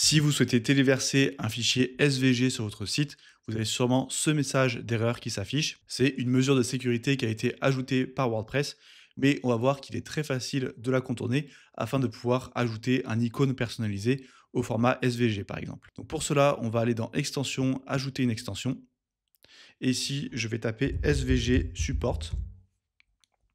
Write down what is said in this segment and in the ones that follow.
Si vous souhaitez téléverser un fichier SVG sur votre site, vous avez sûrement ce message d'erreur qui s'affiche. C'est une mesure de sécurité qui a été ajoutée par WordPress, mais on va voir qu'il est très facile de la contourner afin de pouvoir ajouter un icône personnalisé au format SVG par exemple. Donc pour cela, on va aller dans Extensions, ajouter une extension. Et ici, je vais taper SVG Support.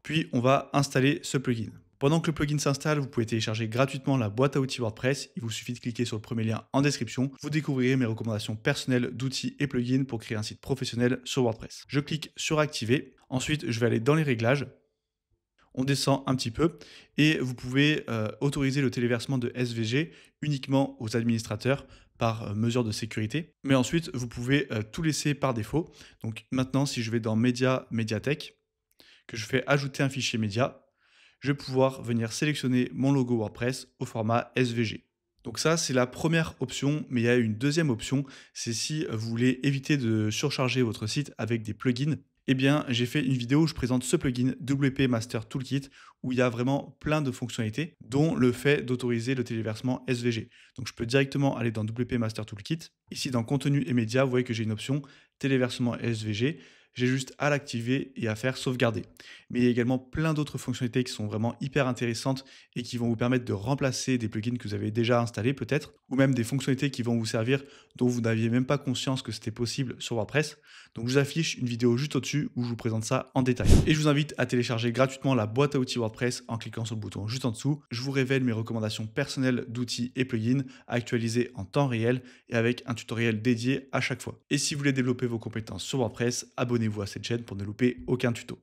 Puis on va installer ce plugin. Pendant que le plugin s'installe, vous pouvez télécharger gratuitement la boîte à outils WordPress. Il vous suffit de cliquer sur le premier lien en description. Vous découvrirez mes recommandations personnelles d'outils et plugins pour créer un site professionnel sur WordPress. Je clique sur Activer. Ensuite, je vais aller dans les réglages. On descend un petit peu et vous pouvez autoriser le téléversement de SVG uniquement aux administrateurs par mesure de sécurité. Mais ensuite, vous pouvez tout laisser par défaut. Donc maintenant, si je vais dans Média, Médiathèque, que je fais ajouter un fichier média, je vais pouvoir venir sélectionner mon logo WordPress au format SVG. Donc ça, c'est la première option, mais il y a une deuxième option, c'est si vous voulez éviter de surcharger votre site avec des plugins. Eh bien, j'ai fait une vidéo où je présente ce plugin WP Master Toolkit où il y a vraiment plein de fonctionnalités, dont le fait d'autoriser le téléversement SVG. Donc je peux directement aller dans WP Master Toolkit. Ici, dans Contenu et médias, vous voyez que j'ai une option téléversement SVG. J'ai juste à l'activer et à faire sauvegarder. Mais il y a également plein d'autres fonctionnalités qui sont vraiment hyper intéressantes et qui vont vous permettre de remplacer des plugins que vous avez déjà installés peut-être, ou même des fonctionnalités qui vont vous servir dont vous n'aviez même pas conscience que c'était possible sur WordPress. Donc je vous affiche une vidéo juste au-dessus où je vous présente ça en détail. Et je vous invite à télécharger gratuitement la boîte à outils WordPress en cliquant sur le bouton juste en dessous. Je vous révèle mes recommandations personnelles d'outils et plugins actualisés en temps réel et avec un tutoriel dédié à chaque fois. Et si vous voulez développer vos compétences sur WordPress, abonnez-vous à cette chaîne pour ne louper aucun tuto.